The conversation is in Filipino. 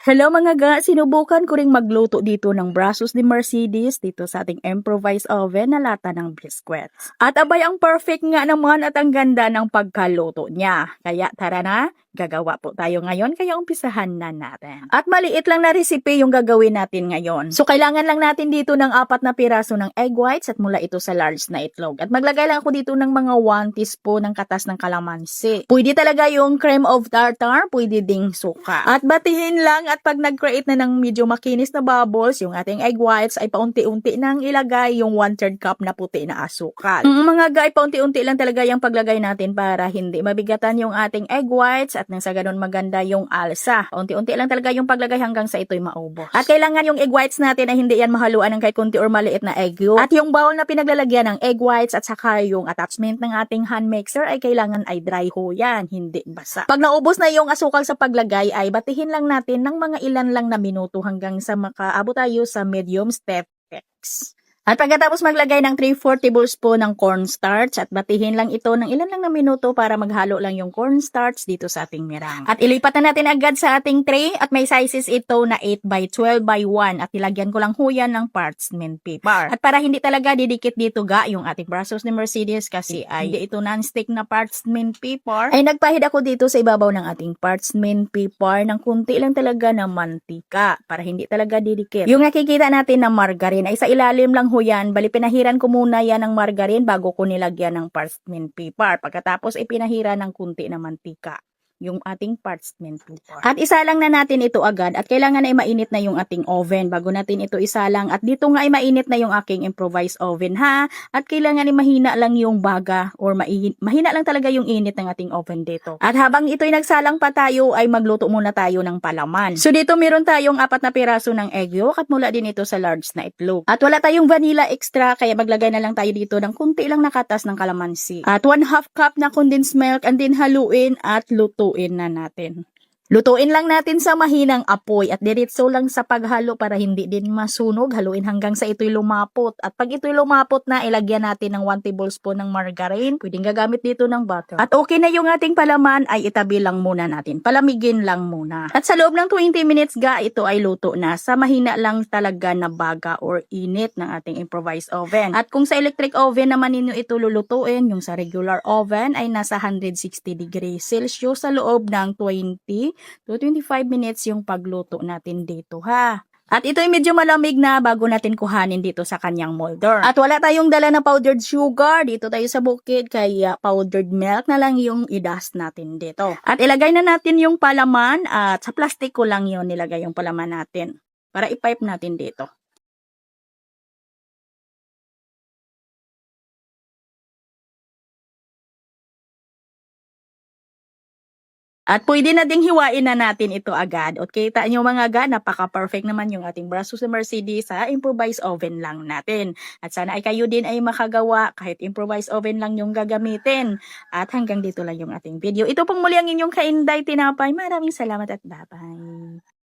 Hello mga ga, sinubukan ko ring magluto dito ng Brazos de Mercedes dito sa ating improvised oven na lata ng biscuits. At abay ang perfect nga naman at ang ganda ng pagkaluto niya. Kaya tara na, gagawa po tayo ngayon kaya umpisahan na natin. At maliit lang na recipe yung gagawin natin ngayon. So kailangan lang natin dito ng 4 na piraso ng egg whites at mula ito sa large na itlog. At maglagay lang ako dito ng mga 1 teaspoon ng katas ng kalamansi. Pwede talaga yung cream of tartar, pwede ding suka. At batihin lang at pag nag-create na ng medyo makinis na bubbles, yung ating egg whites ay paunti-unti nang ilagay yung 1/3 cup na puti na asukal. Mga guy, paunti-unti lang talaga yung paglagay natin para hindi mabigatan yung ating egg whites at nang sa ganun maganda yung alsa. Paunti-unti lang talaga yung paglagay hanggang sa ito'y maubos. At kailangan yung egg whites natin ay hindi yan mahaluan ng kahit kunti or maliit na egg yolk. At yung bowl na pinaglalagyan ng egg whites at saka yung attachment ng ating hand mixer ay kailangan ay dry ho yan, hindi basa. Pag naubos na yung asukal sa paglagay ay batihin lang natin ng mga ilan lang na minuto hanggang sa makaabot tayo sa medium step X. At pagkatapos maglagay ng 3/4 tablespoon ng cornstarch at batihin lang ito ng ilan lang na minuto para maghalo lang yung cornstarch dito sa ating mirang. At ilipat na natin agad sa ating tray at may sizes ito na 8 by 12 by 1 at nilagyan ko lang huyan ng parchment paper. At para hindi talaga didikit dito ga yung ating Brazos de Mercedes kasi ay hindi ito non-stick na parchment paper, ay nagpahid ako dito sa ibabaw ng ating parchment paper ng kunti lang talaga na mantika para hindi talaga didikit. Yung nakikita natin na margarine ay sa ilalim lang yan, bali pinahiran ko muna yan ng margarine bago ko nilagyan ng parchment paper. Pagkatapos ipinahira ng kunti na mantika yung ating parchment paper. At isa lang na natin ito agad at kailangan ay mainit na yung ating oven bago natin ito isalang at dito nga ay mainit na yung aking improvised oven ha at kailangan ay mahina lang yung baga or mahina lang talaga yung init ng ating oven dito. At habang ito'y nagsalang pa tayo ay magluto muna tayo ng palaman. So dito meron tayong 4 na piraso ng egg yolk at mula din ito sa large na itlog. At wala tayong vanilla extra kaya maglagay na lang tayo dito ng kunti lang nakatas ng kalamansi. At 1/2 cup na condensed milk and din haluin at lutuin na natin. Lutuin lang natin sa mahinang apoy at diretso lang sa paghalo para hindi din masunog. Haluin hanggang sa ito'y lumapot. At pag ito'y lumapot na, ilagyan natin ng 1 tablespoon ng margarine. Pwedeng gagamit dito ng butter. At okay na yung ating palaman ay itabi lang muna natin. Palamigin lang muna. At sa loob ng 20 minutes ga, ito ay luto na sa mahina lang talaga na baga or init ng ating improvised oven. At kung sa electric oven naman ninyo ito lulutuin, yung sa regular oven ay nasa 160 degrees Celsius sa loob ng 20 to 25 minutes yung pagluto natin dito ha. At ito'y medyo malamig na bago natin kuhanin dito sa kanyang molder. At wala tayong dala na powdered sugar dito tayo sa bukid kaya powdered milk na lang yung i-dust natin dito. At ilagay na natin yung palaman at sa plastic ko lang yun nilagay yung palaman natin para i-pipe natin dito. At pwede na ding hiwain na natin ito agad. At kita nyo mga ga, napaka-perfect naman yung ating Brazos de Mercedes sa improvised oven lang natin. At sana ay kayo din ay makagawa kahit improvised oven lang yung gagamitin. At hanggang dito lang yung ating video. Ito pong muli ang inyong Kainday Tinapay. Maraming salamat at bye-bye.